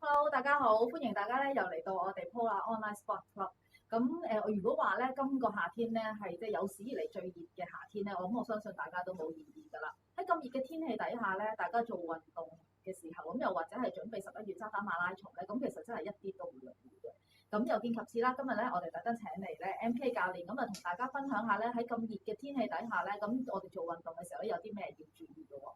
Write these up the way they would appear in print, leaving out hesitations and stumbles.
Hello，大家好，歡迎大家咧又嚟到我哋 Polar Online Sport Club。我如果話咧今個夏天咧係即係有史以嚟最熱嘅夏天咧，我相信大家都冇異議㗎啦。喺咁熱嘅天氣底下咧，大家做運動嘅時候，又或者係準備11月渣打馬拉松咧，咁其實真係一啲都唔容易嘅。咁又見及此啦，今日咧我哋特登請嚟咧 MK 教練，咁啊同大家分享下咧喺咁熱嘅天氣底下咧，咁我哋做運動嘅時候咧有啲咩要注意嘅喎。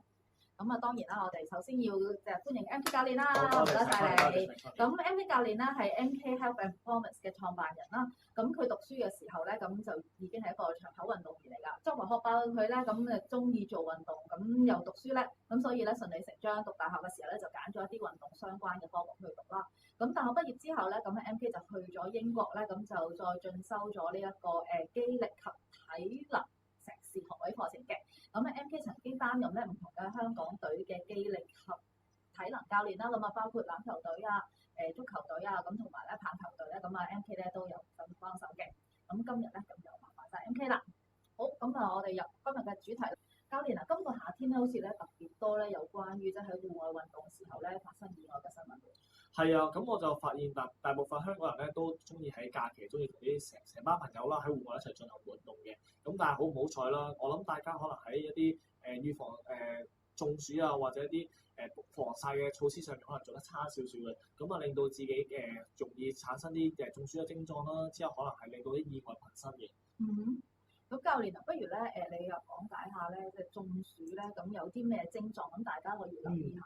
當然啦，我哋首先要歡迎 MK 教練啦，唔該晒你。MK 教練咧係 MK Health and Performance 嘅創辦人啦。佢讀書嘅時候咧，咁就已經係一個長跑運動員嚟㗎。作為學霸佢咧，咁中意做運動，咁又讀書咧，咁所以咧順理成章讀大學嘅時候咧就揀咗一啲運動相關嘅科目去讀啦。咁大學畢業之後咧，MK 就去咗英國咧，咁就再進修咗呢一個肌力及體能碩士學位課程嘅。MK 曾經擔任咧唔同嘅香港隊嘅肌力及體能教練啦，包括籃球隊啊、足球隊啊，同埋咧棒球隊咧，MK 咧都有份幫手嘅。今日咧咁就麻煩晒 MK 啦。好，我哋入今日嘅主題。教練啊，今個夏天咧好似咧特別多咧有關於即係喺戶外運動嘅時候咧發生意外嘅新聞。係啊，咁我就發現大部分香港人咧都中意喺假期，中意同啲成班朋友啦喺戶外一齊進行活動嘅。咁但係好唔好彩啦，我諗大家可能喺一啲預防中暑啊，或者一啲防曬嘅措施上面可能做得差少少嘅，咁啊令到自己容易產生啲中暑嘅症狀啦，之後可能係令到啲意外頻生嘅。咁教練啊，不如咧你又講解下咧，即係中暑咧，咁有啲咩症狀，咁大家可以留意下。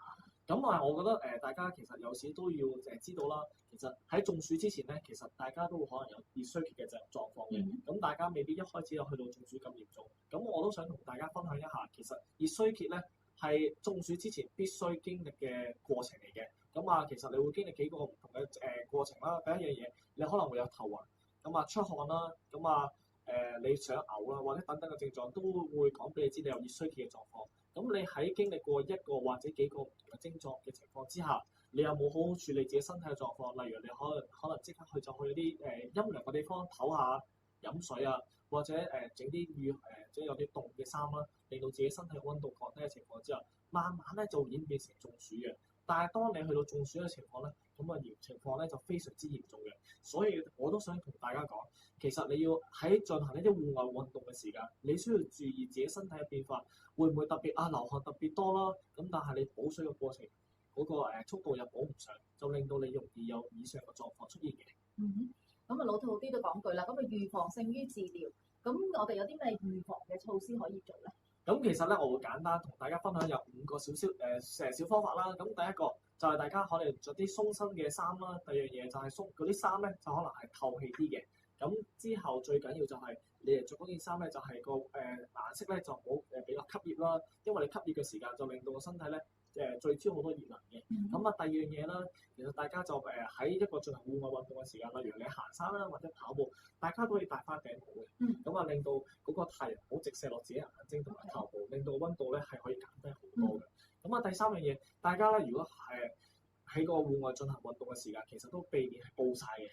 我覺得大家其實有時都要知道啦。其實喺中暑之前咧，其實大家都會可能有熱衰竭嘅狀況嘅。咁大家未必一開始就去到中暑咁嚴重。咁我都想同大家分享一下，其實熱衰竭咧係中暑之前必須經歷嘅過程嚟嘅。其實你會經歷幾個唔同嘅過程啦。第一樣嘢，你可能會有頭暈，出汗啦，你想嘔啦，或者等等嘅症狀都會講俾你知你有熱衰竭嘅狀況。咁你喺經歷過一個或者幾個唔同嘅症狀嘅情況之下，你有冇好好處理自己身體嘅狀況？例如你可能即刻去一啲陰涼嘅地方唞下、飲水啊，或者整啲即係有啲凍嘅衫啦，令到自己身體溫度降低嘅情況之下，慢慢咧就演變成中暑嘅。但係當你去到中暑嘅情況咧，情況咧就非常之嚴重嘅。所以我都想同大家講，其實你要喺進行呢啲戶外運動嘅時間，你需要注意自己身體嘅變化，會唔會特別流汗特別多啦？咁但係你補水嘅過程嗰個速度又補唔上，就令到你容易有以上嘅狀況出現嘅。老套啲都講句啦，預防勝於治療。咁我哋有啲咩預防嘅措施可以做咧？咁其實咧，我會簡單同大家分享有5個小方法啦。咁第一個就係大家可能着啲鬆身嘅衫啦。第二樣嘢就係嗰啲衫咧，就可能係透氣啲嘅。咁之後最緊要就係你哋着嗰件衫咧，就係個顏色咧就唔好比較吸熱啦。因為你吸熱嘅時間就令到個身體咧聚焦好多熱能嘅。第二樣嘢啦，其實大家就喺一個進行戶外運動嘅時間，例如你行山啦或者跑步，大家都可以戴翻頂帽嘅。令到嗰個太陽好直射落自己眼睛同埋頭部，令到溫度咧係可以減低好多嘅。第三樣嘢，大家咧如果喺個戶外進行運動嘅時間，其實都避免係暴曬嘅。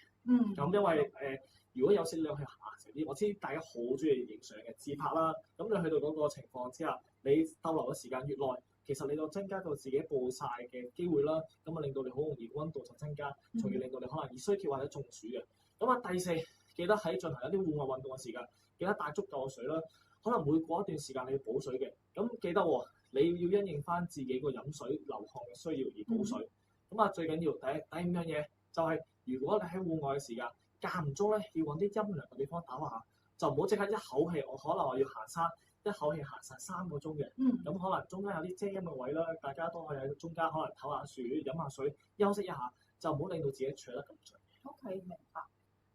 因為如果有時你去行成啲，我知大家好中意影相嘅自拍啦。咁你去到嗰個情況之下，你逗留嘅時間越耐，其實你就增加到自己暴曬嘅機會啦。令到你好容易溫度就增加，從而令到你可能熱衰竭或者中暑嘅。第四，記得喺進行一啲戶外運動嘅時間，記得帶足夠嘅水啦。可能每過一段時間你要補水嘅，咁記得你要因應翻自己個飲水流汗嘅需要而補水。最緊要第五樣嘢就係，如果你喺戶外嘅時間，間唔中咧要揾啲陰涼嘅地方唞下，就唔好即刻一口氣。可能我要行山，一口氣行晒3個鐘嘅。咁可能中間有啲遮陰嘅位啦，大家都可以喺中間可能唞下樹、飲下水、休息一下，就唔好令到自己坐得咁長。OK，明白。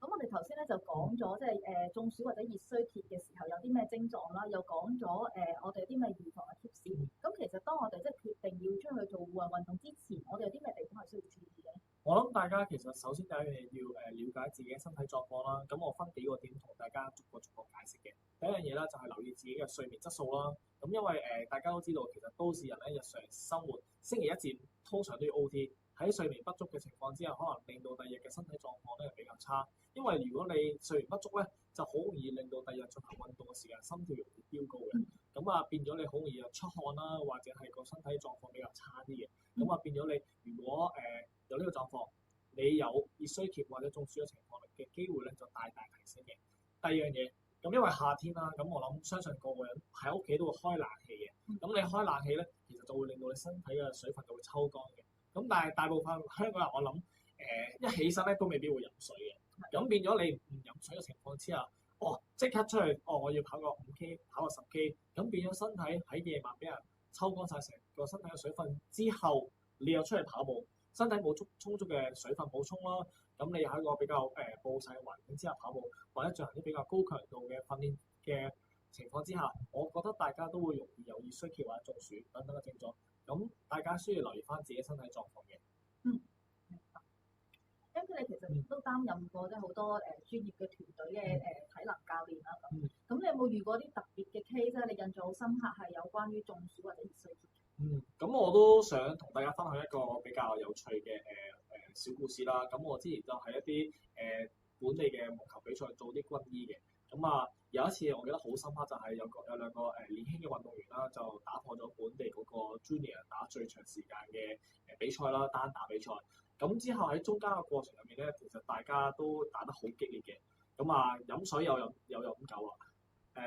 我哋頭先咧就講咗，即係中暑或者熱衰竭嘅時候有啲咩症狀啦，又講咗我哋有啲咩預防嘅貼士。咁其實當我哋即係決定要出去做戶外運動之前，我哋有啲咩地方係需要注意嘅？我諗大家其實首先第一樣嘢要了解自己嘅身體狀況啦。咁我分幾個點同大家逐個解釋嘅。第一樣嘢咧就係留意自己嘅睡眠質素啦。咁因為大家都知道，其實都市人咧日常生活星期一至五通常都要 OT。喺睡眠不足嘅情況之下，可能令到第二日嘅身體狀況咧比較差。因為如果你睡眠不足咧，就好容易令到第二日進行運動嘅時間心跳容易飆高嘅。變咗你好容易又出汗啦，或者係個身體狀況比較差啲嘅。變咗你如果有咗呢個狀況，你有熱衰竭或者中暑嘅情況嘅機會咧就大大提升嘅。第二樣嘢，咁因為夏天啦，咁我諗相信個個人喺屋企都會開冷氣嘅。咁你開冷氣咧，其實就會令到你身體嘅水分就會抽乾嘅。咁但係大部分香港人我諗一起身咧都未必會飲水嘅。咁變咗你唔飲水嘅情況之下，即刻出去，我要跑個5K，跑個10K，咁變咗身體喺夜晚俾人抽乾晒成個身體嘅水分之後，你又出嚟跑步，身體冇充足嘅水分補充啦，咁你喺一個比較暴曬嘅環境之下跑步，或者進行啲比較高強度嘅訓練嘅情況之下，我覺得大家都會容易有熱衰竭或者中暑等等嘅症狀，咁大家需要留意翻自己身體狀況嘅。明白。咁你其實都擔任過即係好多專業嘅團隊嘅體能教練啦咁。咁你有冇遇過啲特別嘅 case 咧？你印象好深刻係有關於中暑或者熱衰竭？咁我都想同大家分享一個比較有趣嘅小故事啦。咁我之前就喺一啲本地嘅網球比賽做啲軍醫嘅。咁啊有一次我記得好深刻，就係有兩個年輕嘅運動員啦，就打破咗本地嗰個 junior 打最長時間嘅比賽啦，單打比賽。咁之後喺中間嘅過程入面咧，其實大家都打得好激烈嘅。咁啊飲水又飲夠啦，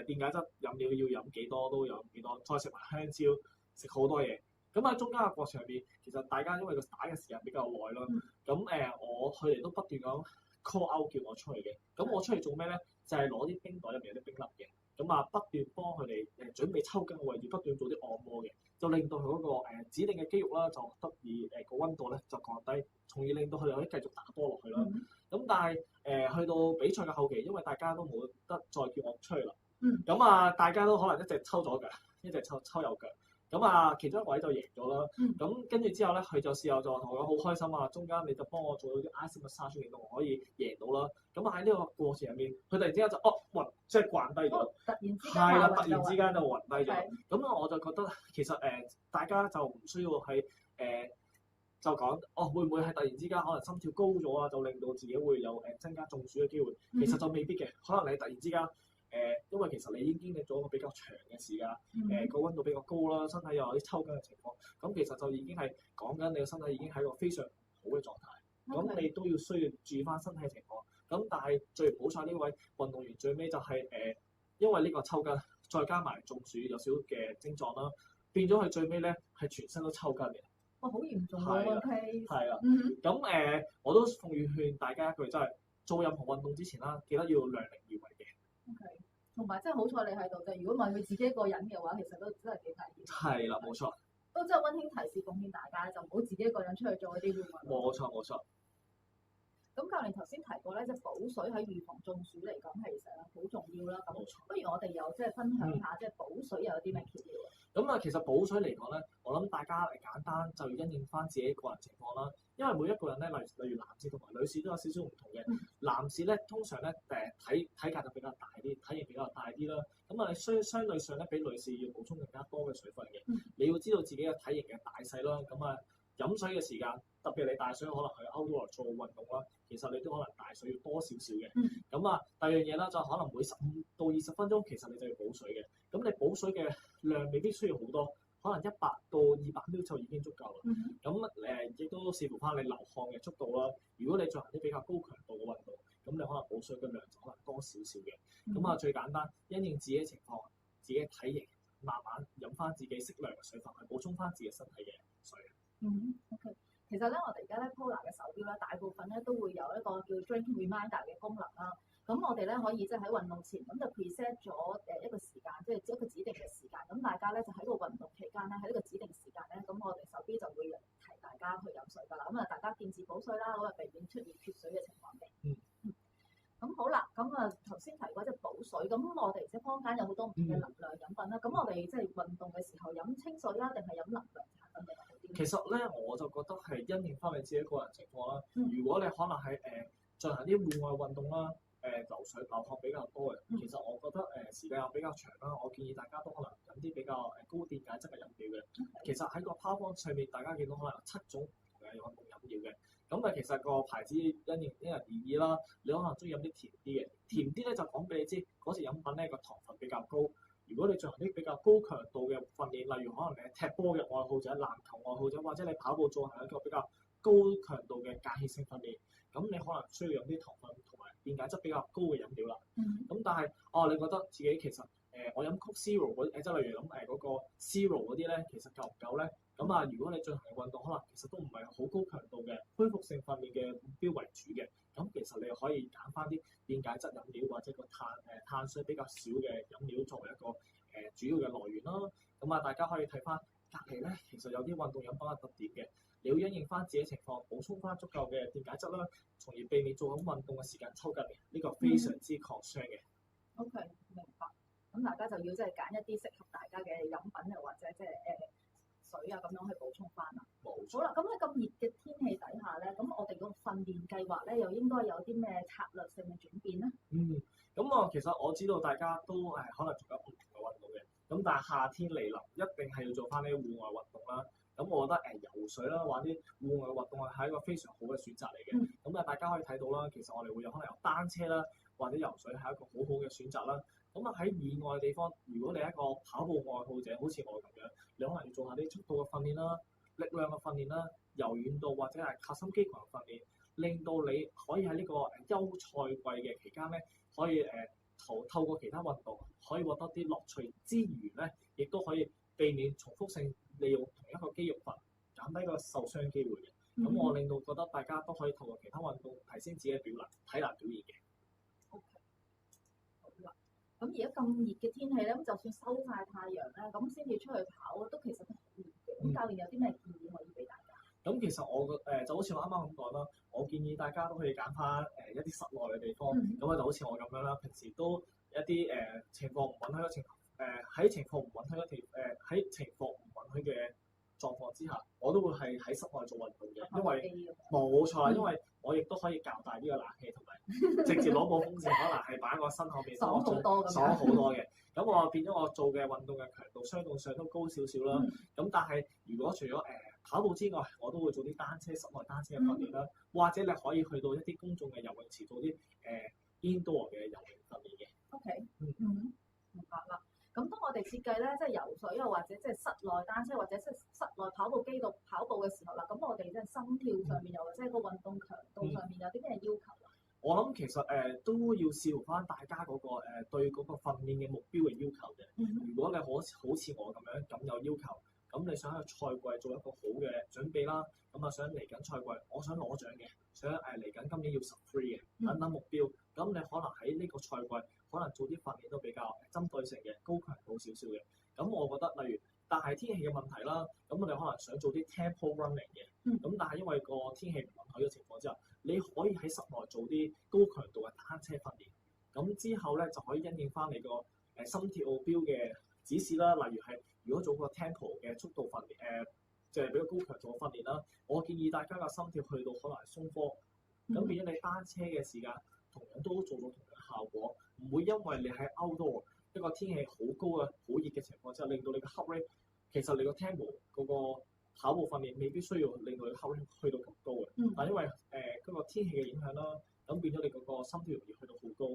電解質飲料要飲幾多都有幾多，再食埋香蕉，食好多嘢。咁喺中間嘅過程入邊，其實大家因為個打嘅時間比較耐啦，咁佢哋都不斷咁 call out 叫我出去嘅。咁我出嚟做咩咧？就係攞啲冰袋入面有啲冰粒嘅，咁啊不斷幫佢哋準備抽筋嘅位置，不斷做啲按摩嘅，就令到佢嗰個指定嘅肌肉啦，就得以個溫度咧就降低，從而令到佢哋可以繼續打波落去啦。咁但係去到比賽嘅後期，因為大家都冇得再叫我出去啦，咁啊大家都可能一隻抽左腳，一隻抽右腳。咁啊，其中一位就贏咗啦。咁跟住之後咧，佢就事後就同我講好開心啊！中間你就幫我做到啲 ice massage 令到我可以贏到啦。咁喺呢個過程入面，佢突然之間就暈，即係慣低咗。突然之間係啦，突然之間就暈低咗。咁我就覺得其實大家就唔需要係就講會唔會係突然之間可能心跳高咗啊，就令到自己會有增加中暑嘅機會。其實就未必嘅，可能你突然之間。因為其實你已經經歷咗一個比較長嘅時間，個溫度比較高啦，身體又有啲抽筋嘅情況，咁其實就已經係講緊你個身體已經係一個非常好嘅狀態，咁你都要需要注意翻身體嘅情況。咁但係最唔好彩呢位運動員最尾就係因為呢個抽筋，再加埋中暑有少少嘅症狀啦，變咗佢最尾咧係全身都抽筋嘅。哇！好嚴重喎個 case。係啦。咁我都奉勸大家一句，真係做任何運動之前啦，記得要量力而為嘅。OK。同埋真係好彩你喺度啫，如果唔係佢自己一個人嘅話，其實都真係幾危險。係啦，冇錯。都真係溫馨提示奉勸大家，就唔好自己一個人出去做一啲運動。冇錯。咁教練頭先提過咧，即係補水喺預防中暑嚟講，其實好重要啦。咁不如我哋又即係分享下，即係補水又有啲咩訣竅啊？咁其實補水嚟講咧，我諗大家簡單就要因應翻自己個人情況啦。因為每一個人咧，例如男士同埋女士都有少少唔同嘅。男士咧通常咧體格就比較大啲，體型比較大啲啦。咁你相對上咧比女士要補充更加多嘅水分嘅。你要知道自己嘅體型嘅大細啦。咁飲水嘅時間，特別你大水可能去 outdoor 做運動啦，其實你都可能大水要多少少嘅。咁第二樣嘢啦，就可能每15到20分鐘，其實你就要補水嘅。咁你補水嘅量未必需要好多，可能100到200 ml 就已經足夠啦。咁亦都視乎翻你流汗嘅速度啦。如果你進行啲比較高強度嘅運動，咁你可能補水嘅量就可能多少少嘅。咁最簡單，因應自己嘅情況、自己嘅體型，慢慢飲翻自己適量嘅水分，去補充翻自己身體嘅水。OK。其實咧，我哋而家咧 Polar 嘅手錶咧，大部分咧都會有一個叫 Drink Reminder 嘅功能啦。咁我哋咧可以即係喺運動前咁就 preset 咗一個時間，即係一個指定嘅時間。咁大家咧就喺個運動期間咧，喺呢個指定時間咧，咁我哋手錶就會提大家去飲水㗎啦。咁大家見字補水啦，咁避免出現缺水嘅情況嘅。咁好啦，咁頭先提過即係補水，咁我哋即係坊間有好多唔同嘅能量飲品啦。咁我哋即係運動嘅時候飲清水啦，定係飲能量產品嘅好啲？其實咧，我就覺得係因應翻你自己個人情況啦。如果你可能係進行啲戶外運動啦，流汗比較多嘅，其實我覺得時間又比較長啦。我建議大家都可能飲啲比較高電解質嘅飲料嘅。其實喺個泡泡上面，大家見到可能有7種運動飲料嘅。咁其實個牌子因人而異啦。你可能中意飲啲甜啲嘅，甜啲咧就講俾你知，嗰隻飲品咧個糖分比較高。如果你進行啲比較高強度嘅訓練，例如可能你係踢波嘅愛好者、籃球愛好者，或者你跑步做係一個比較高強度嘅間歇性訓練，咁你可能需要飲啲糖分同埋電解質比較高嘅飲料啦。咁但係你覺得自己其實我飲 Coke Zero 嗰即係例如飲嗰個 Zero 嗰啲咧，其實夠唔夠咧？咁啊，如果你進行嘅運動可能其實都唔係好高強度嘅恢復性訓練嘅目標為主嘅，咁其實你可以揀翻啲電解質飲料或者個碳水比較少嘅飲料作為一個主要嘅來源啦。咁啊，大家可以睇翻隔離咧，其實有啲運動飲品嘅特點嘅，你要因應翻自己情況補充翻足夠嘅電解質啦，從而避免做緊運動嘅時間抽筋嘅，呢個非常之抗傷嘅。OK， 明白。咁大家就要即係揀一啲適合大家嘅飲品又或者即係水啊咁樣去補充翻啦。冇錯。好啦，咁喺咁熱嘅天氣底下咧，咁我哋個訓練計劃咧又應該有啲咩策略性嘅轉變咧？咁其實我知道大家都可能做緊唔同嘅運動嘅，咁但係夏天嚟臨，一定係要做翻啲戶外運動啦。咁我覺得游水啦，玩啲戶外運動係一個非常好嘅選擇嚟嘅。咁大家可以睇到啦，其實我哋會有可能有單車啦，或者游水係一個好好嘅選擇啦。咁喺戶外嘅地方，如果你係一個跑步愛好者，好似我咁樣，你可能要做下啲速度嘅訓練啦、力量嘅訓練啦、柔軟度或者係核心肌群嘅訓練，令到你可以喺呢個休賽季嘅期間咧，可以透過其他運動可以獲得啲樂趣之餘咧，亦都可以避免重複性利用同一個肌肉群，減低個受傷機會嘅。咁我令到覺得大家都可以透過其他運動提升自己嘅體能表現嘅。OK， 好啦。咁而家咁熱嘅天氣咧，咁就算收曬太陽咧，咁先至出去跑都其實都好熱嘅。咁教練有啲咩建議可以俾大家？咁其實我就好似我啱啱咁講啦，我建議大家都可以揀翻一啲室內嘅地方，咁就好似我咁樣啦，平時都一啲情況唔允許嘅喺情況唔允許嘅狀況之下，我都會係喺室內做運動嘅，因為冇錯啦，因為我亦都可以較大呢個冷氣，同埋直接攞部風扇，可能係擺喺我身後面，爽好多咁樣，爽好多嘅。咁我變咗我做嘅運動嘅強度相對上都高少少啦。咁但係如果除咗跑步之外，我都會做啲室內單車嘅訓練啦，或者你可以去到一啲公眾嘅游泳池做啲indoor 嘅游泳訓練嘅。OK， 明白啦。咁當我哋設計咧，即係游水又或者即係室內單車或者即係室內跑步機度跑步嘅時候啦，咁我哋即係心跳上面又或者係個運動強度上面有啲咩要求啊？我諗其實都要視乎翻大家嗰個對嗰個訓練嘅目標嘅要求嘅。如果你好似我咁樣咁有要求，咁你想喺賽季做一個好嘅準備啦，咁啊想嚟緊賽季，我想攞獎嘅，想嚟緊今年要13嘅等等目標，咁你可能喺呢個賽季可能做啲訓練都比較針對性嘅，高強度少少嘅。咁我覺得例如但係天氣嘅問題啦，咁我哋可能想做啲 tempo running 嘅，咁但係因為個天氣唔允許嘅情況之下，你可以喺室內做啲高強度嘅單車訓練，咁之後咧就可以因應翻你個心跳標嘅指示啦，例如係如果做個 tempo 嘅速度訓練，就係比較高強度嘅訓練啦。我建議大家嘅心跳去到可能係鬆科，咁變咗你單車嘅時間同樣都做到同樣效果，唔會因為你喺 outdoor 一個天氣好高嘅好熱嘅情況之下，令到你嘅 heart rate 其實你個 tempo 嗰個跑步訓練未必需要令到你 heart rate 去到咁高嘅，但因為嗰個天氣嘅影響啦，咁變咗你嗰個心跳容易去到好高，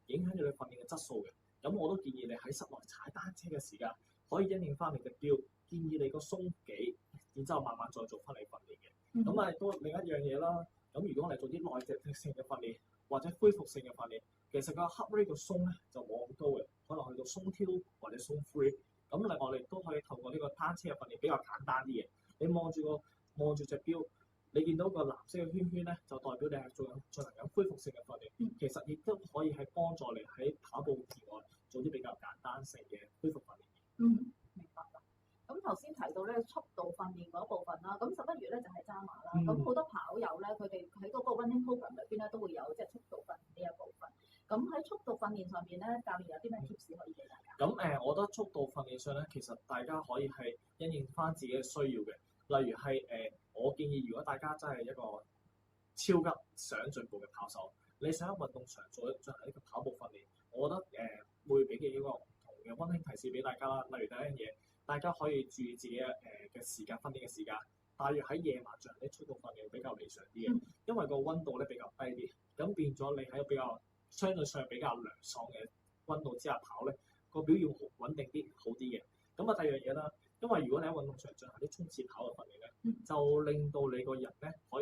影響咗你訓練嘅質素嘅。咁我都建議你喺室內踩單車嘅時間，可以因應翻你嘅標，建議你個鬆幾，然之後慢慢再做翻你訓練嘅。咁都另一樣嘢啦。咁如果我哋做啲耐力性嘅訓練或者恢復性嘅訓練，其實個 heart rate 個鬆咧就冇咁高嘅，可能去到鬆 2或者鬆3。咁另外我哋都可以透過呢個單車嘅訓練比較簡單啲嘅。你望住隻標，你見到個藍色嘅圈圈咧，就代表你係進行緊恢復性嘅訓練。其實亦都可以係幫助你喺跑步之外做啲比較簡單性嘅恢復訓練。明白啦。咁頭先提到咧速度訓練嗰部分啦，咁11月咧就係渣馬啦。咁好多跑友咧，佢哋喺嗰個 running program 裏邊咧都會有即係速度訓練呢一部分。咁喺速度訓練上邊咧，教練有啲咩 tips 可以俾大家？咁我覺得速度訓練上咧，其實大家可以係因應翻自己嘅需要嘅。例如係我建議，如果大家真係一個超級想進步嘅跑手，你想喺運動場進行呢個跑步訓練，我覺得會俾幾個唔同嘅溫馨提示俾大家啦。例如第一樣嘢，大家可以注意自己嘅時間訓練嘅時間，大約喺夜晚進行啲速度訓練比較理想啲嘅，因為個溫度咧比較低啲，咁變咗你喺比較相對上比較涼爽嘅溫度之下跑咧，個表現會穩定啲，好啲嘅。咁第二樣嘢啦，因為如果你喺運動場進行啲衝刺跑嘅訓練咧，就令到你個人咧可以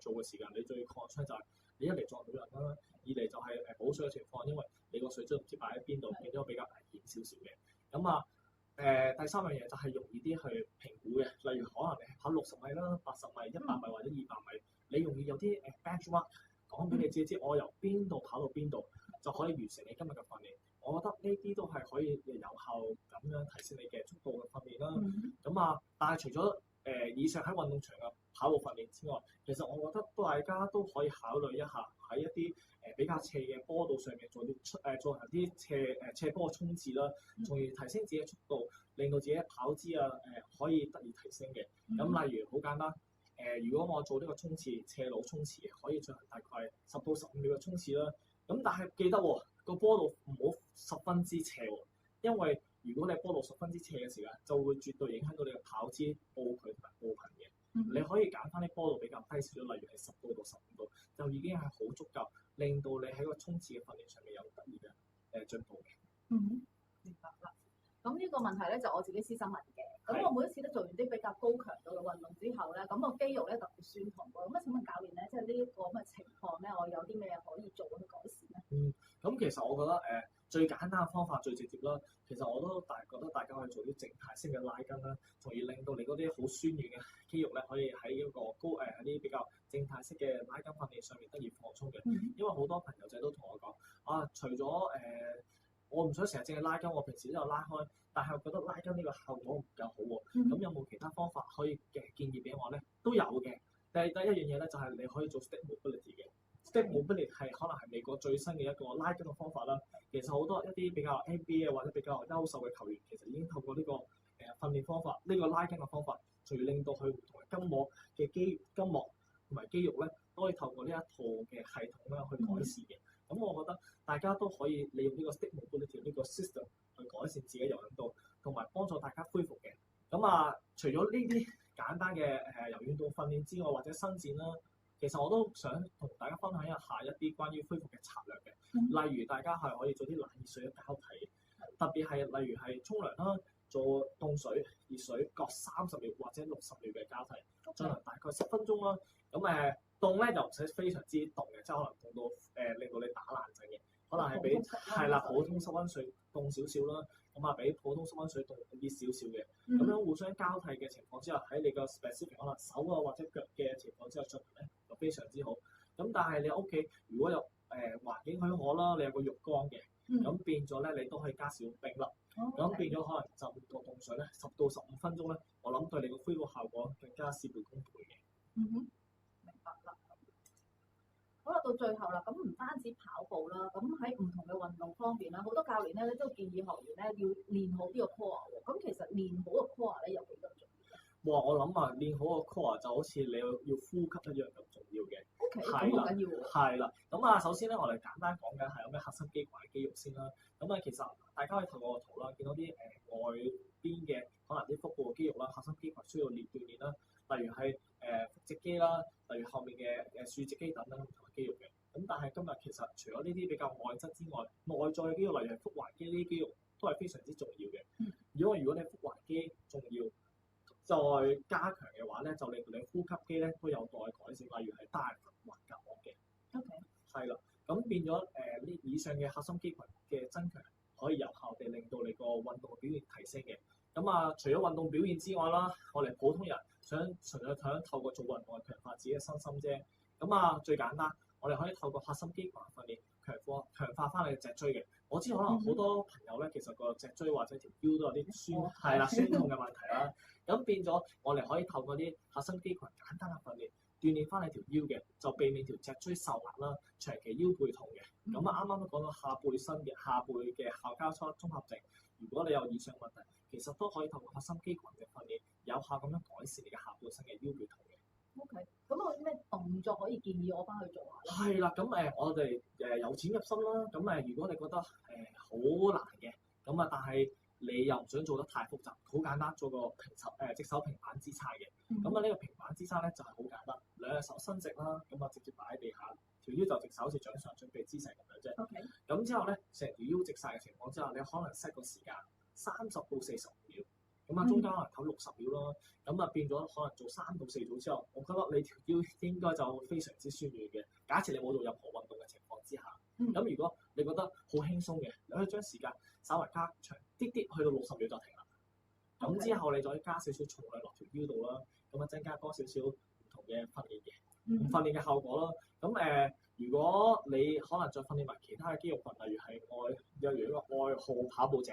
做嘅時間，你最 concern 就係你一嚟撞到人啦，二嚟就係補水嘅情況，因為你個水樽唔知擺喺邊度，變咗比較危險少少嘅。咁啊第三樣嘢就係容易啲去評估嘅，例如可能你跑60米啦、80米、100米或者200米，你容易有啲benchmark 講俾你知，我由邊度跑到邊度就可以完成你今日嘅訓練。我覺得呢啲都係可以有效咁樣提升你嘅速度嘅訓練啦。咁但係除咗以上喺運動場嘅跑步訓練之外，其實我覺得大家都可以考慮一下喺一啲比較斜嘅坡道上面做行啲斜坡嘅衝刺啦，從而提升自己嘅速度，令到自己嘅跑姿可以得以提升嘅。咁例如好簡單，如果我做呢個衝刺斜路衝刺，可以進行大概10到15秒嘅衝刺啦。咁但係記得個坡度唔好十分之斜喎，因為如果你坡度十分之斜嘅時間，就會絕對影響到你嘅跑姿步距同埋步頻嘅。你可以揀翻啲坡度比較低少少，例如係10度到15度，就已經係好足夠，令到你喺個衝刺嘅訓練上面有得意嘅進步嘅。明白啦。咁呢個問題咧就我自己私心問嘅。咁我每一次都做完啲比較高強度嘅運動之後咧，咁個肌肉咧特別酸痛喎。咁請問教練咧，即係呢一個咁嘅情況咧，我有啲咩可以做去改善咧？咁其實我覺得最簡單嘅方法最直接啦。其實我都覺得大家可以做啲靜態式嘅拉筋啦，從而令到你嗰啲好酸軟嘅肌肉咧，可以喺一個喺啲比較靜態式嘅拉筋訓練上面得以放鬆嘅。因為好多朋友仔都同我講除咗我唔想成日淨係拉筋，我平時都有拉開，但係我覺得拉筋呢個效果唔夠好喎。咁有冇其他方法可以建議俾我咧？都有嘅。第一樣嘢咧就係你可以做 step mobility 嘅。step mobility 係可能係美國最新嘅一個拉筋嘅方法啦。其實好多一啲比較 NBA 或者比較優秀嘅球員，其實已經透過呢個訓練方法，呢個拉筋嘅方法，從而令到佢唔同嘅筋膜同埋肌肉咧，都可以透過呢一套嘅系統咧去改善嘅。咁我覺得大家都可以利用呢個 step mobility 呢個 system 去改善自己柔軟度，同埋幫助大家恢復嘅。咁除咗呢啲簡單嘅柔軟度訓練之外，或者伸展啦，其實我都想同大家分享一下一啲關於恢復嘅策略嘅。例如大家係可以做啲冷熱水嘅交替，特別係例如係沖涼啦，做凍水、熱水各30秒或者60秒嘅交替，進行大概10分鐘啦。咁凍咧就唔使非常之凍嘅，即係可能凍到令到你打冷震嘅，可能係比普通濕溫水凍少少啦。咁比普通濕溫水凍啲少少嘅，咁樣互相交替嘅情況之下，喺你個 specific 可能手或者腳嘅情況之下進行咧，就非常之好。咁但係你屋企如果有環境許可啦，你有個浴缸嘅，咁變咗咧你都可以加少冰粒，咁變咗可能浸個凍水咧10到15分鐘咧，我諗對你個恢復效果更加事半功倍嘅。明白啦。好啦，到最後啦，咁唔單止跑步啦，咁喺唔同嘅運動方面啦，好多教練咧都建議學員咧要練好呢個 core 喎。咁其實練好個 core 咧有幾多重要？我諗練好個 core 就好似你要呼吸一樣咁重要嘅。OK，咁好緊要喎。係啦，咁首先咧，我哋簡單講緊係有咩核心肌群嘅肌肉先啦。咁其實大家可以透過個圖啦，見到啲外邊嘅可能啲腹部嘅肌肉啦，核心肌群需要鍛鍊啦。例如係腹直肌啦，例如後面嘅豎直肌等等唔同嘅肌肉嘅。咁但係今日其實除咗呢啲比較外質之外，內在嘅肌肉，例如係腹橫肌呢啲肌肉都係非常之重要嘅。如果你腹橫肌仲要再加強嘅話咧，就令到你呼吸肌咧都有待改善，例如係單人份橫膈膜嘅。OK。係啦，咁變咗呢以上嘅核心肌群嘅增強，可以有效地令到你個運動表現提升嘅。除咗運動表現之外啦，我哋普通人純粹想透過做運動去強化自己嘅身心啫。最簡單，我哋可以透過核心肌群訓練強化翻你嘅脊椎嘅。我知可能好多朋友咧，其實個脊椎或者條腰都有啲酸痛嘅問題啦。咁變咗，我哋可以透過啲核心肌群簡單嘅訓練，鍛鍊翻你條腰嘅，就避免條脊椎受壓啦，長期腰背痛嘅。啱啱都講到下背嘅後交叉綜合症，如果你有以上問題，其實都可以透過核心肌群嘅訓練，有效咁樣改善你嘅下半身嘅腰背痛嘅。OK，咁有啲咩動作可以建議我翻去做下咧？係啦，我哋由淺入深啦。如果你覺得好難嘅，但係你又唔想做得太複雜，好簡單，做個直手平板支撐嘅。呢個平板支撐咧就係好簡單，兩隻手伸直啦，直接擺喺地下，條腰就直手好似掌上準備姿勢咁樣啫。OK。咁之後咧，成條腰直晒嘅情況之下，你可能 set 個時間30到45秒。咁啊中間可能唞60秒啦，咁啊變咗可能做3到4組之後，我覺得你條腰應該就非常之酸軟嘅。假設你冇做任何運動嘅情況之下，咁如果你覺得好輕鬆嘅，你可以將時間稍微加長啲啲，去到60秒就停啦。咁之後你再加少少重量落條腰度啦，咁啊增加多少少唔同嘅訓練嘅，訓練嘅效果啦。咁如果你可能再訓練埋其他嘅肌肉群，例如係例如一個愛好跑步者，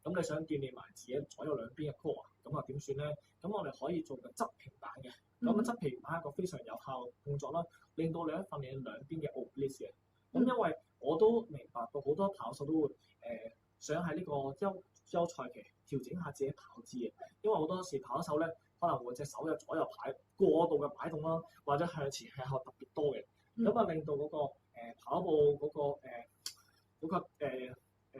咁你想鍛鍊埋自己左右兩邊嘅 core，咁啊點算咧？咁我哋可以做個側平板嘅，咁啊側平板係一個非常有效嘅動作啦，令到你喺訓練兩邊嘅 oblique 嘅。咁因為我都明白到好多跑手都會想喺呢個休賽期調整下自己跑姿嘅，因為好多時跑手咧可能會隻手有左右過度嘅擺動啦，或者向前向後特別多嘅，咁啊令到嗰個跑步嗰個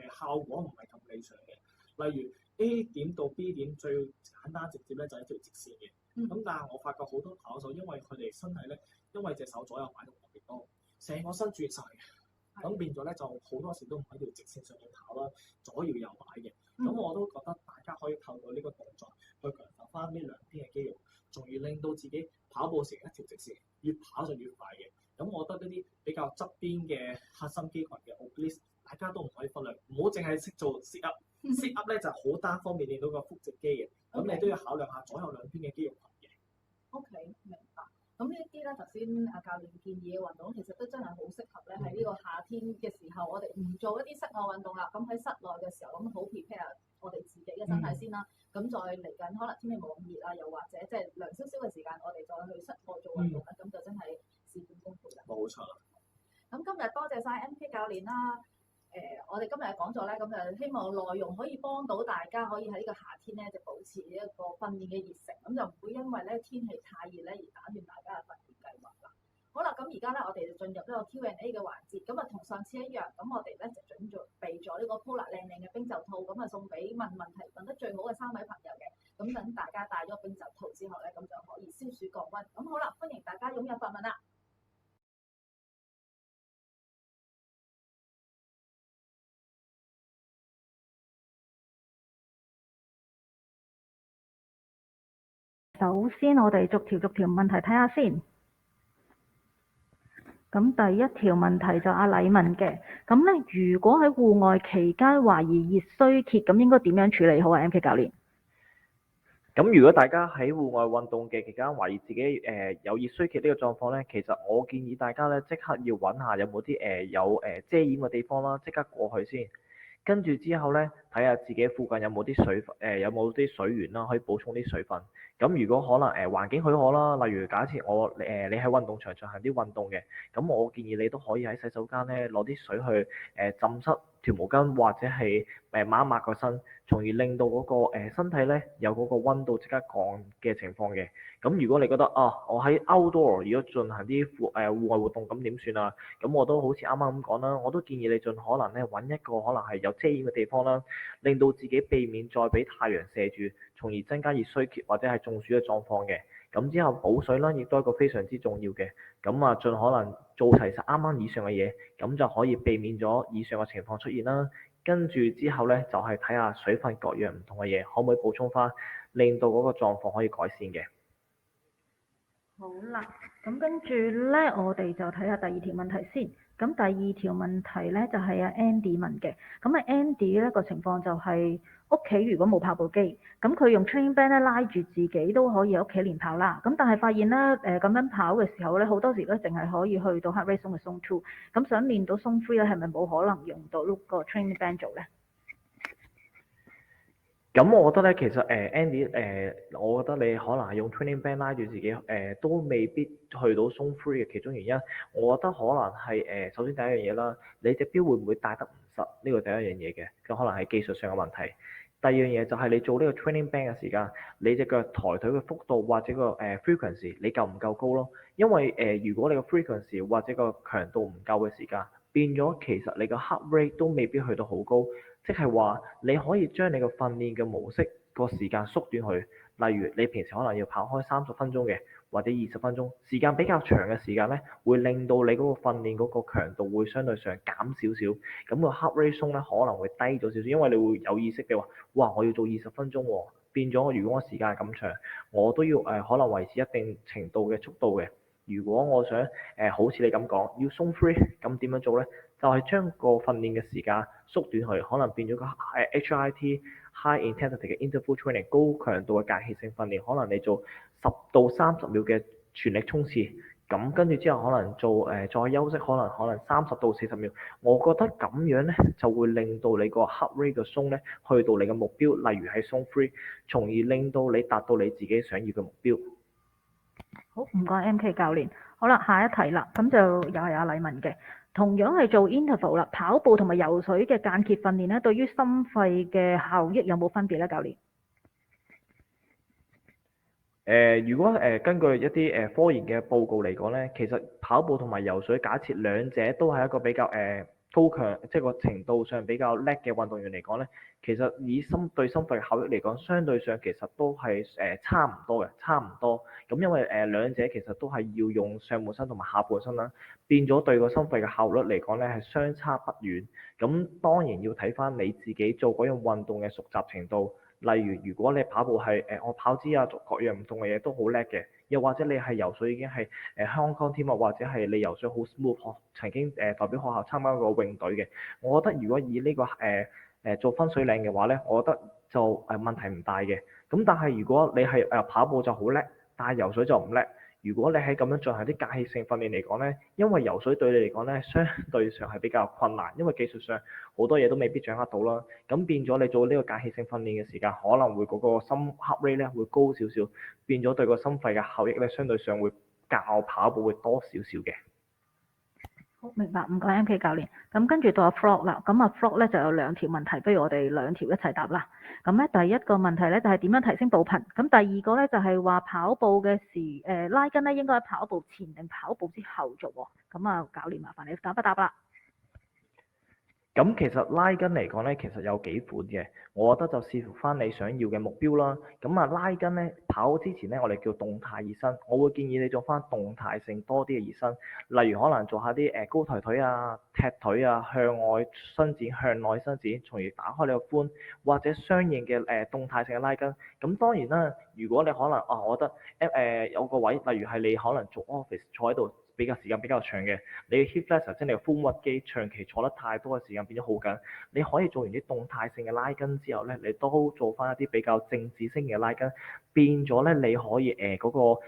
效果唔係咁理想嘅。例如 A 點到 B 點最簡單直接咧就係一條直線嘅，咁但係我發覺好多跑手因為佢哋身體咧，因為隻手左右擺動特別多，成個身轉晒嘅，咁變咗咧就好多時都唔喺條直線上面跑啦，左搖右擺嘅。咁我都覺得大家可以透過呢個動作去強化翻呢兩邊嘅肌肉，從而令到自己跑步成一條直線，越跑就越快嘅。咁我覺得呢啲比較側邊嘅核心肌群嘅 oblique，大家都唔可以忽略，唔好淨係識做 sit up。sit up 咧就係好單方面練到個腹直肌嘅，咁你都要考量下左右兩邊嘅肌肉群嘅。OK，明白。咁呢一啲咧，頭先教練建議嘅運動，其實都真係好適合咧喺呢個夏天嘅時候，我哋唔做一啲室外運動啦。咁喺室內嘅時候，咁好 prepare 我哋自己嘅身體先啦。咁再嚟緊，可能天氣冇咁熱啊，又或者即係涼少少嘅時間，我哋再去室外做運動咧，咁就真係事半功倍啦。冇錯。咁今日多謝晒 MK 教練啦。我哋今日講咗咧，咁就希望內容可以幫到大家，可以喺呢個夏天咧就保持一個訓練嘅熱誠，咁就唔會因為咧天氣太熱咧而打斷大家嘅訓練計劃啦。好啦，咁而家咧我哋就進入呢個 Q&A 嘅環節，咁啊同上次一樣，咁我哋咧就準備咗呢個 Polar 靚靚嘅冰袖套，咁啊送俾問題問得最好嘅3位朋友嘅，咁等大家戴咗冰袖套之後咧，咁就可以消暑降溫。咁好啦，歡迎大家踴躍發問啦！首先，我哋逐條問題睇下先。咁第一條問題就阿禮問嘅，咁咧如果喺戶外期間懷疑熱衰竭，咁應該點樣處理好啊 ？MK 教練。咁如果大家喺戶外運動嘅期間懷疑自己有熱衰竭呢個狀況咧，其實我建議大家咧即刻要揾下有冇啲有遮掩嘅地方啦，即刻過去先。跟住之後咧，睇下自己附近有冇啲有冇啲水源啦，可以補充啲水分。咁如果可能環境許可啦，例如假設你喺運動場進行啲運動嘅，咁我建議你都可以喺洗手間咧攞啲水去浸濕條毛巾，或者係抹一抹個身，從而令到嗰個身體咧有嗰個溫度即刻降嘅情況嘅。咁如果你覺得我喺 outdoor 如果進行啲戶外活動，咁點算啊？咁我都好似啱啱咁講啦，我都建議你盡可能咧揾一個可能係有遮掩嘅地方啦，令到自己避免再俾太陽射住，從而增加熱衰竭或者係中暑嘅狀況嘅。咁之後補水啦，亦都係一個非常之重要嘅。咁啊，盡可能做齊晒啱啱以上嘅嘢，咁就可以避免咗以上嘅情況出現啦。跟住之後咧，就係睇下水分各樣唔同嘅嘢，可唔可以補充翻，令到嗰個狀況可以改善嘅。好啦，咁跟住咧，我哋就睇下第二條問題先。咁第二條問題咧就係阿 Andy 問嘅。咁啊 Andy 咧個情況就係屋企如果冇跑步機，咁佢用 training band 咧拉住自己都可以喺屋企練跑啦。咁但係發現咧咁樣跑嘅時候咧，好多時都淨係可以去到 heart rate zone 嘅 zone 2。咁想練到 zone 3咧，係咪冇可能用到個 training band 做咧？咁我覺得咧，其實Andy 我覺得你可能係用 training band 拉住自己都未必去到 zone 3嘅其中原因，我覺得可能係首先第一樣嘢啦，你隻錶會唔會戴得唔實？呢個第一樣嘢嘅，咁可能係技術上嘅問題。第二樣嘢就係你做呢個 training band 嘅時間，你隻腳抬腿嘅幅度或者個frequency 你夠唔夠高咯？因為如果你個 frequency 或者個強度唔夠嘅時間，變咗其實你個 heart rate 都未必去到好高。即係話你可以將你個訓練嘅模式個時間縮短去，例如你平時可能要跑開30分鐘嘅，或者20分鐘，時間比較長嘅時間咧，會令到你嗰個訓練嗰個強度會相對上減少少，咁個 heart rate 鬆咧可能會低咗少少，因為你會有意識嘅話，哇我要做20分鐘喎，變咗如果我時間係咁長，我都要可能維持一定程度嘅速度嘅。如果我想好似你咁講要鬆 free，咁點樣做咧？就係將個訓練嘅時間縮短去，可能變咗個HIIT high intensity 嘅 interval training 高強度嘅間歇性訓練，可能你做10到30秒嘅全力衝刺，咁跟住之後可能做再休息，可能30到40秒。我覺得咁樣咧就會令到你個 heart rate 嘅鬆咧去到你嘅目標，例如係鬆 free，從而令到你達到你自己想要嘅目標。好，唔該 MK 教練。好啦，下一題啦，咁就又係阿禮文嘅，同樣係做 interval 啦，跑步同埋游水嘅間歇訓練咧，對於心肺嘅效益有冇分別咧，教練？如果根據一啲科研嘅報告嚟講咧，其實跑步同埋游水，假設兩者都係一個比較高強，即係個程度上比較叻嘅運動員嚟講咧，其實以對心肺嘅效益嚟講，相對上其實都係差唔多嘅，差唔多。咁因為兩者其實都係要用上半身同埋下半身啦，變咗對個心肺嘅效率嚟講咧係相差不遠。咁當然要睇翻你自己做嗰樣運動嘅熟習程度。例如，如果你跑步係我跑姿啊，各樣唔同嘅嘢都好叻嘅，又或者你係游水已經係香港 team 啊，或者係你游水好 smooth，曾經代表學校參加過泳隊嘅，我覺得如果以呢個做分水嶺嘅話咧，我覺得就問題唔大嘅。咁但係如果你係跑步就好叻，但係游水就唔叻。如果你喺咁樣進行啲間歇性訓練嚟講咧，因為游水對你嚟講咧，相對上係比較困難，因為技術上好多嘢都未必掌握到啦。咁變咗你做呢個間歇性訓練嘅時間，可能會嗰個心 heart rate 咧會高少少，變咗對個心肺嘅效益咧，相對上會較跑步會多少少嘅。好，明白，唔該 MK 教練。咁跟住到阿 Frog 啦，咁阿 Frog 咧就有兩條問題，不如我哋兩條一齊答啦。咁咧第一個問題咧就係點樣提升步頻，咁第二個咧就係話跑步嘅拉筋咧應該喺跑步前定跑步之後做喎。咁啊，教練麻煩你答一答啦。咁其實拉筋嚟講咧，其實有幾款嘅，我覺得就視乎翻你想要嘅目標啦。咁啊，拉筋咧跑之前咧，我哋叫動態熱身，我會建議你做翻動態性多啲嘅熱身，例如可能做下啲高抬腿啊、踢腿啊、向外伸展、向內伸展，從而打開你個寬，或者相應嘅動態性嘅拉筋。咁當然啦，如果你可能我覺得有個位，例如係你可能做 office 坐喺度。比較時間比較長嘅，你嘅 hip flexor 即係你嘅髖屈肌長期坐得太多嘅時間變咗好緊，你可以做完啲動態性嘅拉筋之後咧，你都做翻一啲比較靜止性嘅拉筋，變咗咧你可以嗰個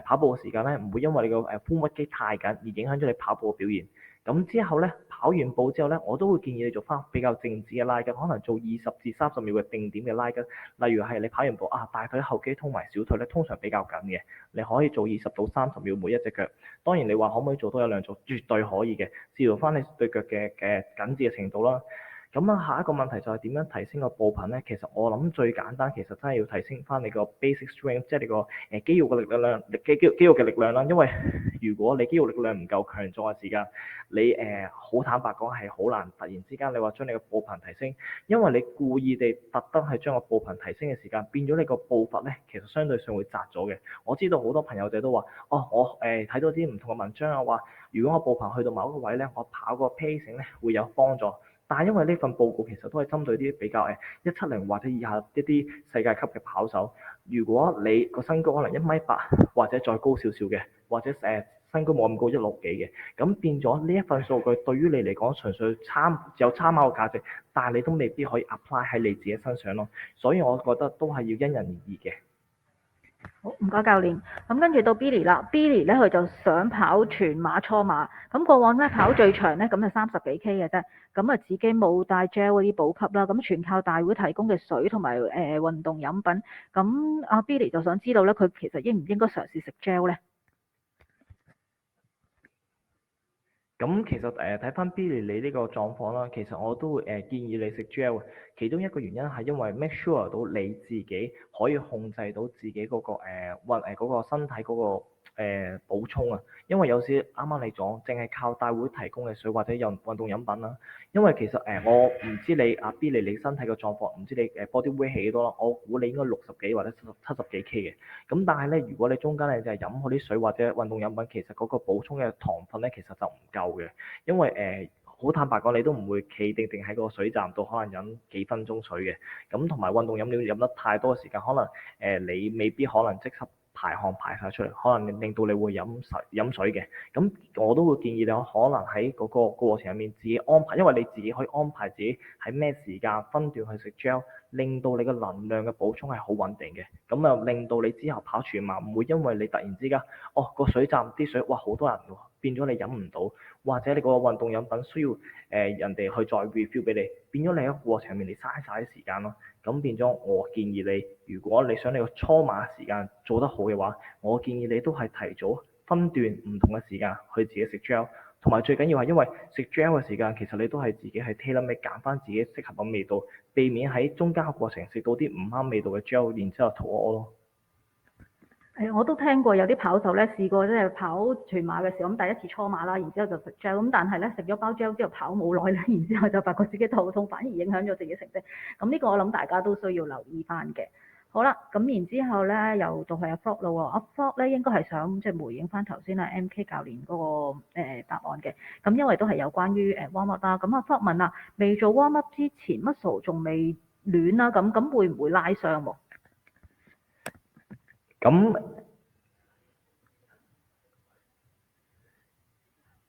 跑步嘅時間咧唔會因為你個髖屈肌太緊而影響咗你跑步嘅表現。咁之後咧，跑完步之後咧，我都會建議你做翻比較靜止嘅拉筋，可能做20至30秒嘅定點嘅拉筋。例如係你跑完步大腿後肌通埋小腿咧，通常比較緊嘅，你可以做20到30秒每一隻腳。當然你話可唔可以做多一兩組，絕對可以嘅，視乎翻你對腳嘅緊緻嘅程度啦。咁啊，下一個問題就係點樣提升個步頻咧？其實我諗最簡單，其實真係要提升翻你個 basic strength，即係你個肌肉嘅力量，肌肉嘅力量啦。因為如果你肌肉力量唔夠強壯嘅時間，你好坦白講係好難突然之間你話將你個步頻提升，因為你故意地特登係將個步頻提升嘅時間，變咗你個步伐咧，其實相對上會窄咗嘅。我知道好多朋友仔都話，我睇到啲唔同嘅文章啊，話如果我步頻去到某一個位咧，我跑個 pacing 咧會有幫助。但係因為呢份報告其實都係針對啲比較170或者以下一啲世界級嘅跑手，如果你個身高可能1.8米或者再高少少嘅，或者身高冇咁高1.62幾嘅，咁變咗呢一份數據對於你嚟講純粹有參考價值，但係你都未必可以 apply 喺你自己身上咯，所以我覺得都係要因人而異嘅。好，唔該教練。咁跟住到 Billy 啦，Billy 咧佢就想跑全馬、初馬。咁過往咧跑最長咧咁就30幾 K 嘅啫。咁啊自己冇帶 gel 嗰啲補給啦，咁全靠大會提供嘅水同埋運動飲品。咁阿 Billy 就想知道咧，佢其實應唔應該嘗試食 gel 咧？咁其實睇翻 Billy 你呢個狀況啦，其實我都會建議你食 gel。其中一個原因係因為 make sure 到你自己可以控制到自己嗰個嗰個身體嗰個補充啊。因為有時啱啱你講，淨係靠大會提供嘅水或者有運動飲品啦。因為其實我唔知你阿 Billy 你身體嘅狀況，唔知你body weight 係幾多啦。我估你應該60幾或者70幾 K 嘅。咁但係咧，如果你中間你就係飲嗰啲水或者運動飲品，其實嗰個補充嘅糖分咧，其實就唔夠嘅，因為好坦白講，你都唔會企定定喺個水站度可能飲幾分鐘水嘅。咁同埋運動飲料飲得太多嘅時間，可能你未必可能即刻排汗排晒出嚟，可能令到你會飲水嘅。咁我都會建議你可能喺嗰個過程入面自己安排，因為你自己可以安排自己喺咩時間分段去食 gel，令到你嘅能量嘅補充係好穩定嘅。咁啊令到你之後跑全馬唔會因為你突然之間個水站啲水哇好多人喎，變咗你飲唔到，或者你個運動飲品需要人哋去再 refill 俾你，變咗你喺個過程入面你嘥晒啲時間咯。咁變咗我建議你，如果你想你個初馬時間做得好嘅話，我建議你都係提早分段唔同嘅時間去自己食 gel，同埋最緊要係因為食 gel 嘅時間其實你都係自己係 tailor-made 揀翻自己適合嘅味道，避免喺中間嘅過程食到啲唔啱味道嘅 gel，然之後肚屙咯。我都聽過有啲跑手咧試過即係跑全馬嘅時候，咁第一次初馬啦，然之後就食 gel，咁但係咧食咗包 gel 之後跑冇耐咧，然之後就發覺自己肚痛，反而影響咗自己成績。咁呢個我諗大家都需要留意翻嘅。好啦，咁然之後咧又到係阿 Frog 啦喎，阿 Frog 咧應該係想即係回應翻頭先阿 MK 教練嗰個答案嘅。咁因為都係有關於warm up 啦。咁阿 Frog 問啦，未做 warm up 之前 muscle 仲未暖啦，咁會唔會拉傷喎？